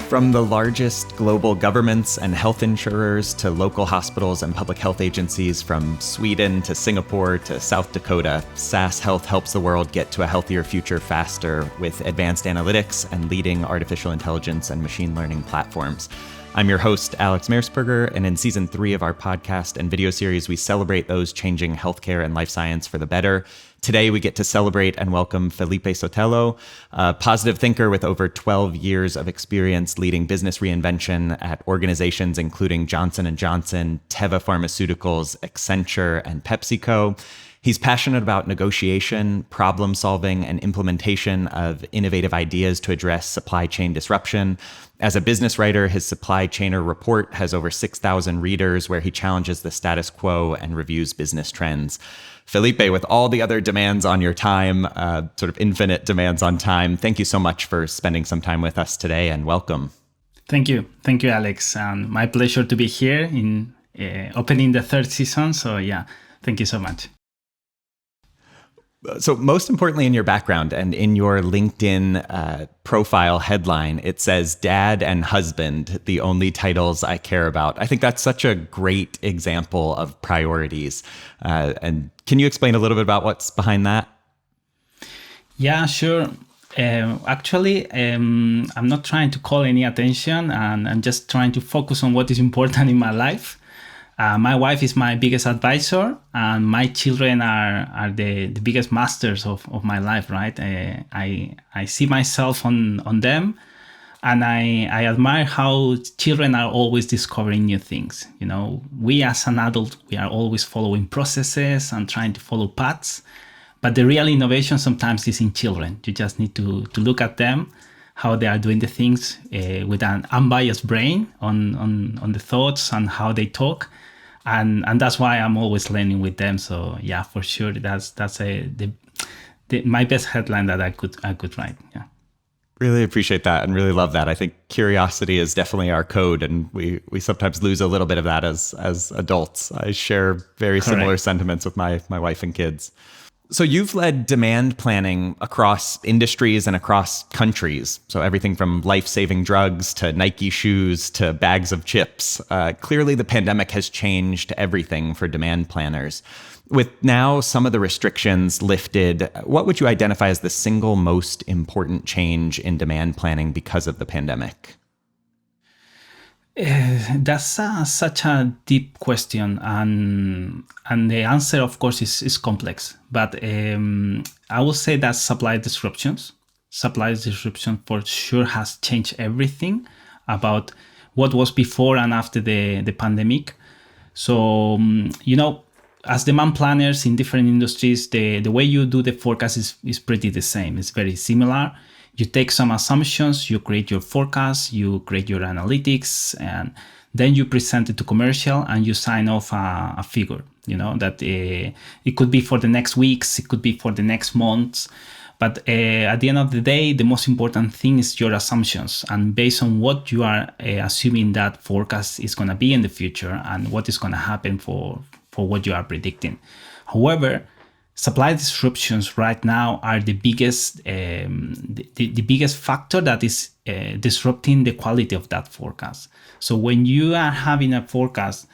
From the largest global governments and health insurers to local hospitals and public health agencies, from Sweden to Singapore to South Dakota, SAS Health helps the world get to a healthier future faster with advanced analytics and leading artificial intelligence and machine learning platforms. I'm your host, Alex Maiersperger, and in season 3 of our podcast and video series, we celebrate those changing healthcare and life science for the better. Today, we get to celebrate and welcome Felipe Sotelo, a positive thinker with over 12 years of experience leading business reinvention at organizations including Johnson & Johnson, Teva Pharmaceuticals, Accenture, and PepsiCo. He's passionate about negotiation, problem solving, and implementation of innovative ideas to address supply chain disruption. As a business writer, his Supply Chainer report has over 6,000 readers where he challenges the status quo and reviews business trends. Felipe, with all the other demands on your time, sort of infinite demands on time, thank you so much for spending some time with us today, and welcome. Thank you. Thank you, Alex. And my pleasure to be here in opening the 3rd season. So thank you so much. So most importantly, in your background and in your LinkedIn profile headline, it says dad and husband, the only titles I care about. I think that's such a great example of priorities. And can you explain a little bit about what's behind that? Yeah, sure. Actually, I'm not trying to call any attention, and I'm just trying to focus on what is important in my life. My wife is my biggest advisor, and my children are the biggest masters of my life, right? I see myself on them, and I admire how children are always discovering new things. You know, we as an adult, we are always following processes and trying to follow paths, but the real innovation sometimes is in children. You just need to look at them, how they are doing the things with an unbiased brain on the thoughts and how they talk. And that's why I'm always learning with them. So for sure, that's my best headline that I could write. Yeah. Really appreciate that and really love that. I think curiosity is definitely our code, and we sometimes lose a little bit of that as adults. I share very similar sentiments with my wife and kids. So you've led demand planning across industries and across countries. So everything from life-saving drugs to Nike shoes to bags of chips. Clearly, the pandemic has changed everything for demand planners. With now some of the restrictions lifted, what would you identify as the single most important change in demand planning because of the pandemic? That's such a deep question, and the answer, of course, is complex. But I will say that supply disruption for sure has changed everything about what was before and after the pandemic. So, as demand planners in different industries, the way you do the forecast is pretty the same. It's very similar. You take some assumptions, you create your forecast, you create your analytics, and then you present it to commercial and you sign off a figure, that it could be for the next weeks, it could be for the next months. But at the end of the day, the most important thing is your assumptions, and based on what you are assuming that forecast is going to be in the future and what is going to happen for what you are predicting. However, supply disruptions right now are the biggest factor that is disrupting the quality of that forecast. So when you are having a forecast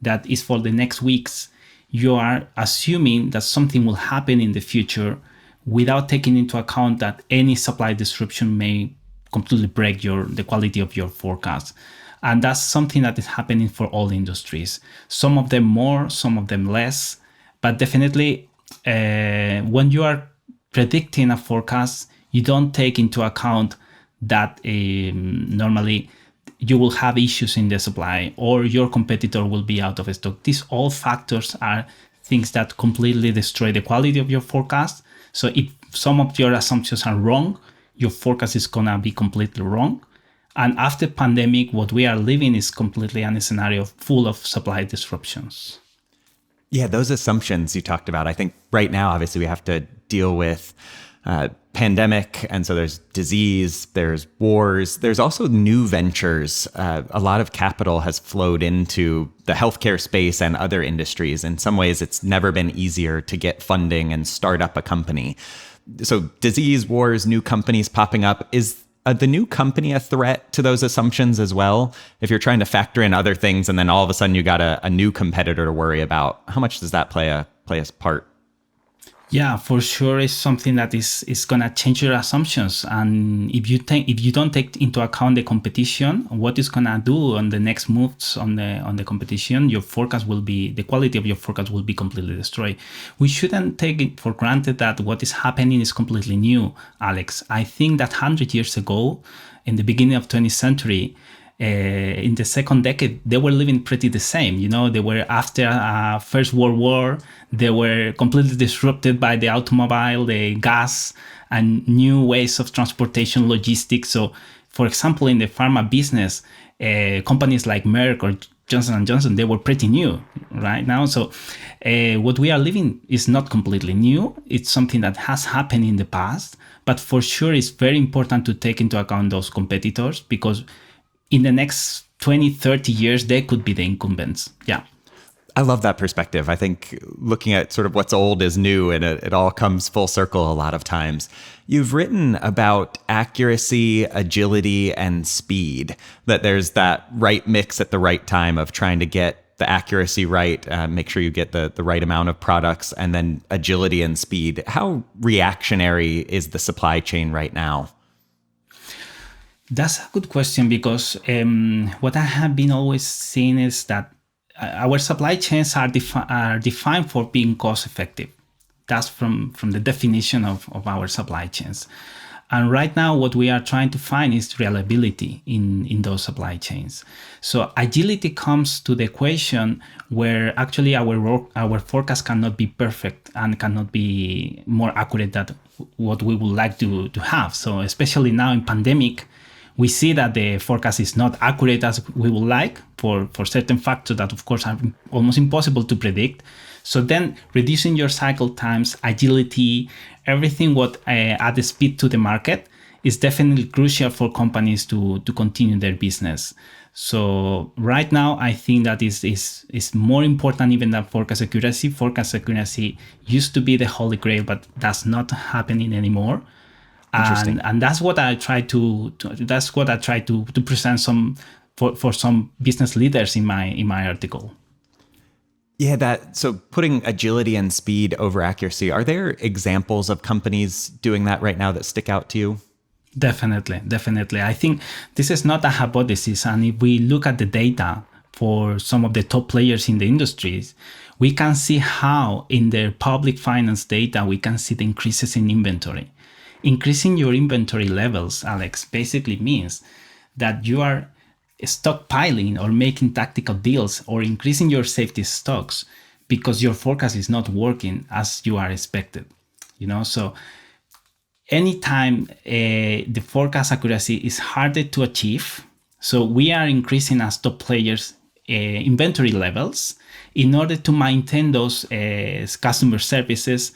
that is for the next weeks, you are assuming that something will happen in the future without taking into account that any supply disruption may completely break the quality of your forecast. And that's something that is happening for all industries. Some of them more, some of them less, but definitely when you are predicting a forecast, you don't take into account that normally you will have issues in the supply or your competitor will be out of stock. These all factors are things that completely destroy the quality of your forecast. So if some of your assumptions are wrong, your forecast is going to be completely wrong. And after pandemic, what we are living is completely in a scenario full of supply disruptions. Yeah, those assumptions you talked about, I think right now, obviously, we have to deal with pandemic, and so there's disease, there's wars, there's also new ventures. A lot of capital has flowed into the healthcare space and other industries. In some ways, it's never been easier to get funding and start up a company. So disease, wars, new companies popping up. Is the new company a threat to those assumptions as well? If you're trying to factor in other things and then all of a sudden you got a new competitor to worry about, how much does that play a part? Yeah, for sure, it's something that is gonna change your assumptions. And if you don't take into account the competition, what it's gonna do on the next moves on the competition, the quality of your forecast will be completely destroyed. We shouldn't take it for granted that what is happening is completely new, Alex. I think that 100 years ago, in the beginning of 20th century, in the second decade, they were living pretty the same. They were after First World War. They were completely disrupted by the automobile, the gas, and new ways of transportation, logistics. So, for example, in the pharma business, companies like Merck or Johnson & Johnson, they were pretty new right now. So what we are living is not completely new. It's something that has happened in the past. But for sure, it's very important to take into account those competitors, because in the next 20, 30 years, they could be the incumbents. Yeah. I love that perspective. I think looking at sort of what's old is new, and it all comes full circle a lot of times. You've written about accuracy, agility, and speed, that there's that right mix at the right time of trying to get the accuracy right, make sure you get the right amount of products, and then agility and speed. How reactionary is the supply chain right now? That's a good question, because what I have been always seeing is that our supply chains are defined for being cost effective. That's from the definition of our supply chains. And right now, what we are trying to find is reliability in those supply chains. So agility comes to the equation where actually our forecast cannot be perfect and cannot be more accurate than what we would like to have. So especially now in pandemic, we see that the forecast is not accurate as we would like for certain factors that, of course, are almost impossible to predict. So then reducing your cycle times, agility, everything what add the speed to the market is definitely crucial for companies to continue their business. So right now, I think that is more important even than forecast accuracy. Forecast accuracy used to be the holy grail, but that's not happening anymore. And that's what I try to present for some business leaders in my article. Yeah, so putting agility and speed over accuracy, are there examples of companies doing that right now that stick out to you? Definitely. I think this is not a hypothesis. And if we look at the data for some of the top players in the industries, we can see how in their public finance data, we can see the increases in inventory. Increasing your inventory levels, Alex, basically means that you are stockpiling or making tactical deals or increasing your safety stocks because your forecast is not working as you are expected. So anytime the forecast accuracy is harder to achieve, so we are increasing as top players inventory levels in order to maintain those customer services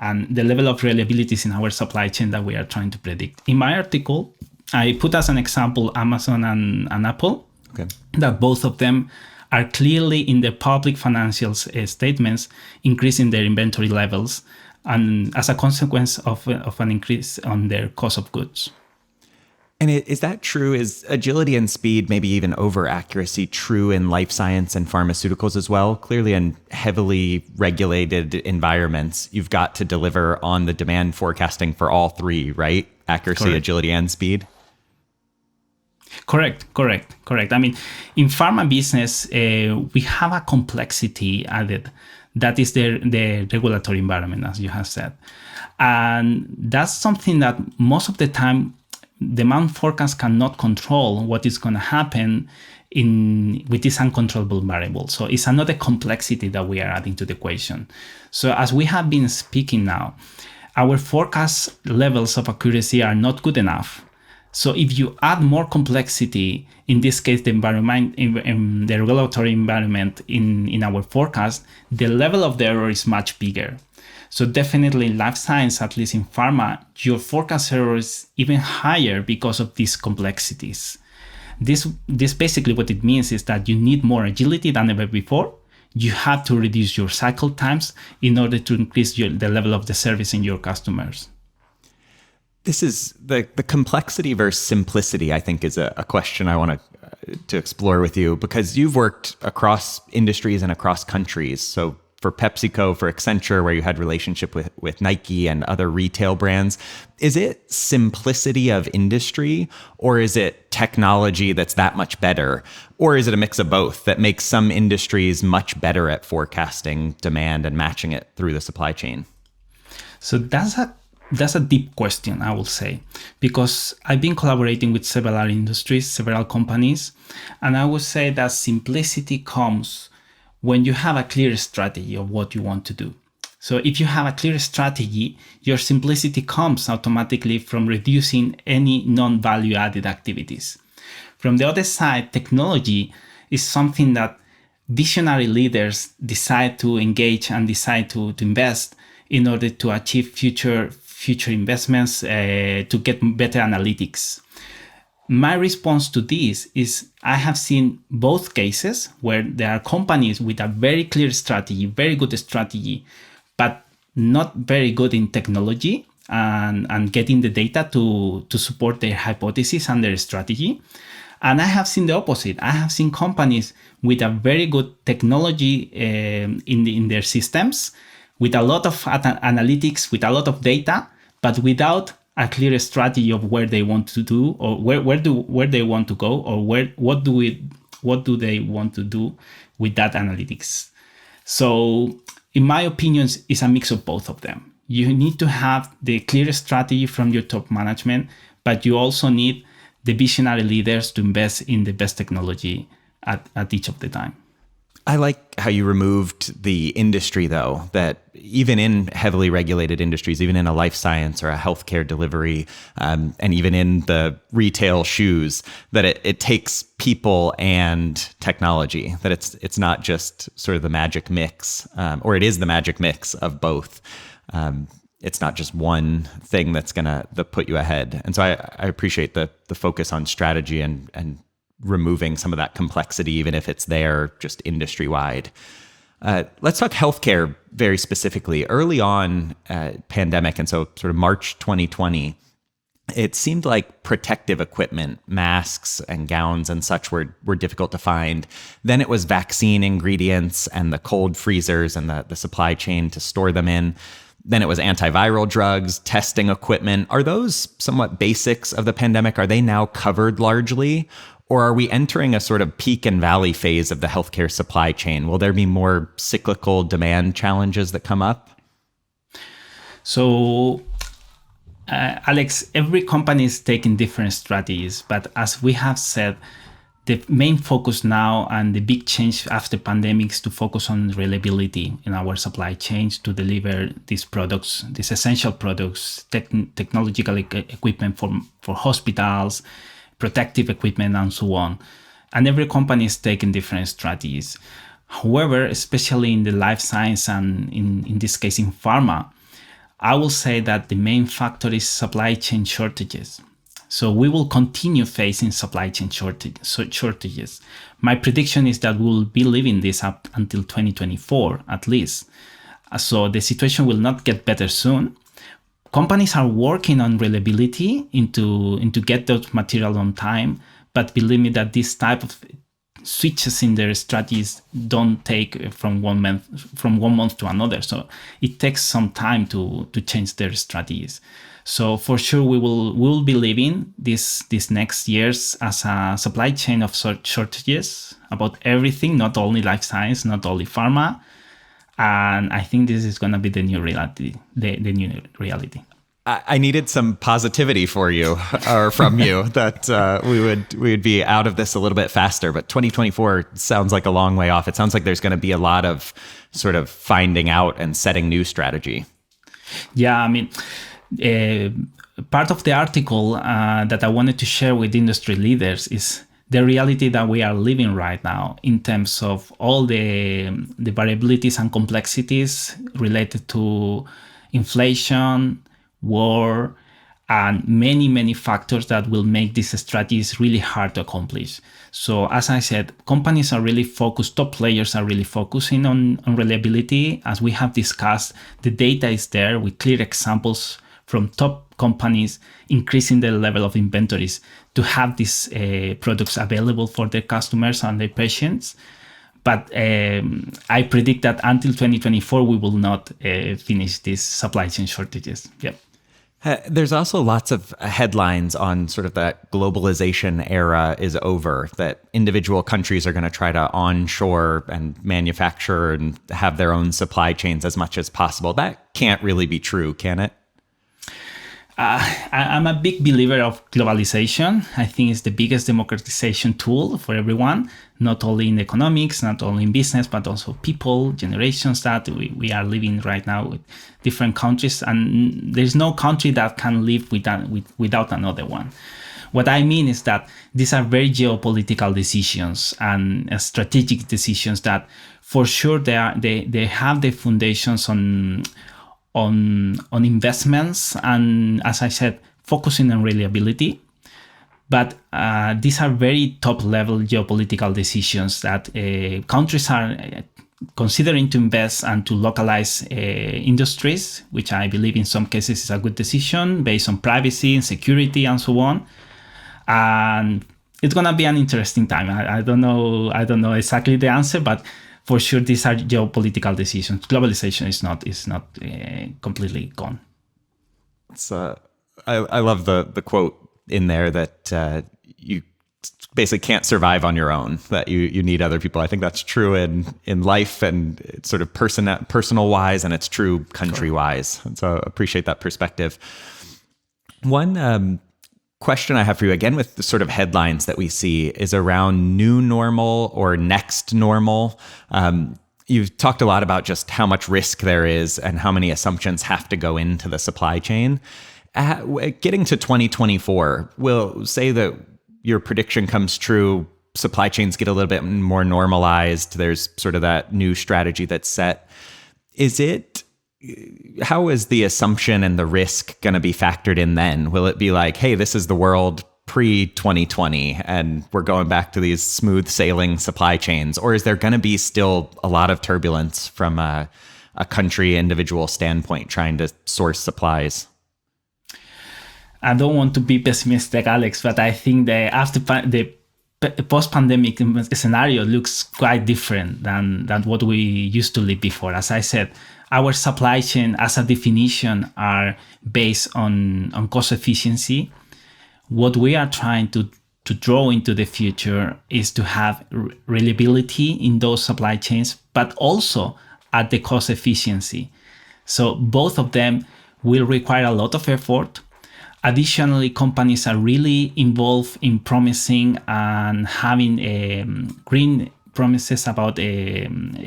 and the level of reliability in our supply chain that we are trying to predict. In my article, I put as an example Amazon and Apple, that both of them are clearly in their public financial statements increasing their inventory levels, and as a consequence of an increase on their cost of goods. And is that true? Is agility and speed, maybe even over accuracy, true in life science and pharmaceuticals as well? Clearly in heavily regulated environments, you've got to deliver on the demand forecasting for all three, right? Accuracy, Correct. Agility, and speed? Correct. I mean, in pharma business, we have a complexity added. That is the regulatory environment, as you have said. And that's something that most of the time, demand forecast cannot control what is going to happen with this uncontrollable variable. So it's another complexity that we are adding to the equation. So as we have been speaking now, our forecast levels of accuracy are not good enough. So if you add more complexity, in this case, the environment, in the regulatory environment in our forecast, the level of the error is much bigger. So definitely in life science, at least in pharma, your forecast error is even higher because of these complexities. This basically what it means is that you need more agility than ever before. You have to reduce your cycle times in order to increase the level of the service in your customers. This is the complexity versus simplicity, I think, is a question I want to explore with you, because you've worked across industries and across countries. So for PepsiCo, for Accenture, where you had relationship with Nike and other retail brands, is it simplicity of industry, or is it technology that's that much better? Or is it a mix of both that makes some industries much better at forecasting demand and matching it through the supply chain? So that's a deep question, I will say, because I've been collaborating with several industries, several companies, and I would say that simplicity comes when you have a clear strategy of what you want to do. So if you have a clear strategy, your simplicity comes automatically from reducing any non-value added activities. From the other side, technology is something that visionary leaders decide to engage and decide to invest in order to achieve future investments, to get better analytics. My response to this is I have seen both cases where there are companies with a very clear strategy, very good strategy, but not very good in technology and getting the data to support their hypothesis and their strategy. And I have seen the opposite. I have seen companies with a very good technology in their systems, with a lot of analytics, with a lot of data, but without a clear strategy of where they want to do, or where they want to go, or what do they want to do with that analytics. So in my opinion, it's a mix of both of them. You need to have the clear strategy from your top management, but you also need the visionary leaders to invest in the best technology at each of the time. I like how you removed the industry, though, that even in heavily regulated industries, even in a life science or a healthcare delivery, and even in the retail shoes, that it takes people and technology, that it's not just sort of the magic mix, or it is the magic mix of both. It's not just one thing that's going to put you ahead. And so I appreciate the focus on strategy and removing some of that complexity, even if it's there just industry-wide. Let's talk healthcare very specifically. Early on, pandemic, and so sort of March 2020, it seemed like protective equipment, masks and gowns and such were difficult to find. Then it was vaccine ingredients and the cold freezers and the supply chain to store them in. Then it was antiviral drugs, testing equipment. Are those somewhat basics of the pandemic? Are they now covered largely? Or are we entering a sort of peak and valley phase of the healthcare supply chain? Will there be more cyclical demand challenges that come up? So, Alex, every company is taking different strategies, but as we have said, the main focus now and the big change after pandemic is to focus on reliability in our supply chains to deliver these products, these essential products, technological equipment for hospitals, protective equipment, and so on. And every company is taking different strategies. However, especially in the life science and in this case in pharma, I will say that the main factor is supply chain shortages. So we will continue facing supply chain shortages. My prediction is that we will be living this up until 2024 at least. So the situation will not get better soon. Companies are working on reliability into get those materials on time, but believe me that this type of switches in their strategies don't take from one month to another. So it takes some time to change their strategies. So for sure we will be living these next years as a supply chain of shortages about everything, not only life science, not only pharma. And I think this is going to be the new reality, the new reality. I needed some positivity for you or from you that we would be out of this a little bit faster. But 2024 sounds like a long way off. It sounds like there's going to be a lot of sort of finding out and setting new strategy. Yeah, I mean, part of the article that I wanted to share with industry leaders is the reality that we are living right now in terms of all the variabilities and complexities related to inflation, war, and many, many factors that will make these strategies really hard to accomplish. So as I said, companies are really focused, top players are really focusing on reliability. As we have discussed, the data is there with clear examples from top companies increasing the level of inventories to have these products available for their customers and their patients. But I predict that until 2024, we will not finish these supply chain shortages. Yep. There's also lots of headlines on sort of that globalization era is over, that individual countries are going to try to onshore and manufacture and have their own supply chains as much as possible. That can't really be true, can it? I'm a big believer of globalization. I think it's the biggest democratization tool for everyone, not only in economics, not only in business, but also people, generations that we are living right now with different countries. And there's no country that can live without another one. What I mean is that these are very geopolitical decisions and strategic decisions that for sure they have the foundations on investments and, as I said, focusing on reliability. But these are very top-level geopolitical decisions that countries are considering to invest and to localize industries, which I believe in some cases is a good decision based on privacy and security and so on. And it's gonna be an interesting time. I don't know exactly the answer, but for sure, these are geopolitical decisions. Globalization is not completely gone. I love the quote in there that you basically can't survive on your own, that you need other people. I think that's true in life and sort of personal wise, and it's true country wise. And so I appreciate that perspective. One question I have for you, again, with the sort of headlines that we see, is around new normal or next normal. You've talked a lot about just how much risk there is and how many assumptions have to go into the supply chain. Getting to 2024, we'll say that your prediction comes true, supply chains get a little bit more normalized, there's sort of that new strategy that's set. How is the assumption and the risk going to be factored in then? Will it be like, hey, this is the world pre-2020 and we're going back to these smooth sailing supply chains? Or is there going to be still a lot of turbulence from a country individual standpoint trying to source supplies? I don't want to be pessimistic, Alex, but I think the post-pandemic scenario looks quite different than what we used to live before. As I said, our supply chain as a definition are based on cost efficiency. What we are trying to draw into the future is to have reliability in those supply chains, but also at the cost efficiency. So both of them will require a lot of effort. Additionally, companies are really involved in promising and having green promises about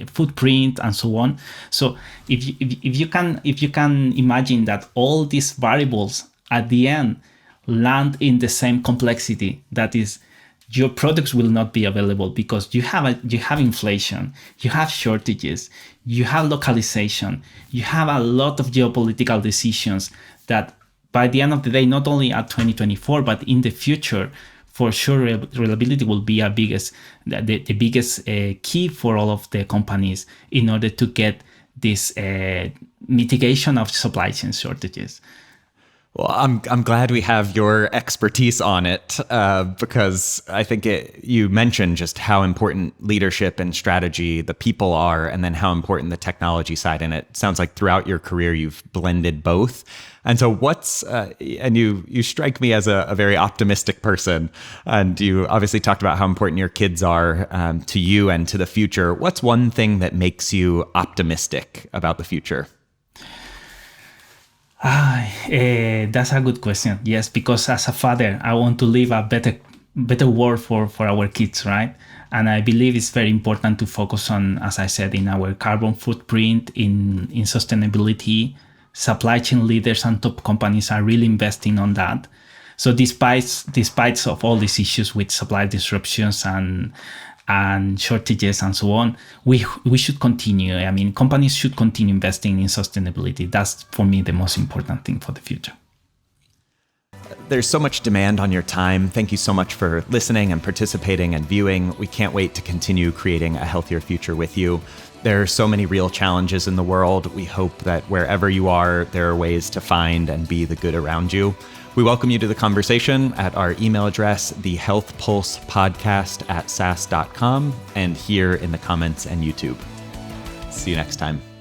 footprint and so on. So if you can imagine that all these variables at the end land in the same complexity, that is, your products will not be available because you have inflation, you have shortages, you have localization, you have a lot of geopolitical decisions that by the end of the day, not only at 2024, but in the future, for sure, reliability will be the biggest key for all of the companies in order to get this mitigation of supply chain shortages. Well, I'm glad we have your expertise on it because I think you mentioned just how important leadership and strategy, the people are, and then how important the technology side. And it sounds like throughout your career, you've blended both. And so and you strike me as a very optimistic person. And you obviously talked about how important your kids are to you and to the future. What's one thing that makes you optimistic about the future? That's a good question. Yes, because as a father, I want to leave a better world for our kids, right? And I believe it's very important to focus on, as I said, in our carbon footprint, in sustainability. Supply chain leaders and top companies are really investing on that. So despite of all these issues with supply disruptions and shortages and so on, we should continue. I mean, companies should continue investing in sustainability. That's, for me, the most important thing for the future. There's so much demand on your time. Thank you so much for listening and participating and viewing. We can't wait to continue creating a healthier future with you. There are so many real challenges in the world. We hope that wherever you are, there are ways to find and be the good around you. We welcome you to the conversation at our email address, thehealthpulsepodcast@sas.com, and here in the comments and YouTube. See you next time.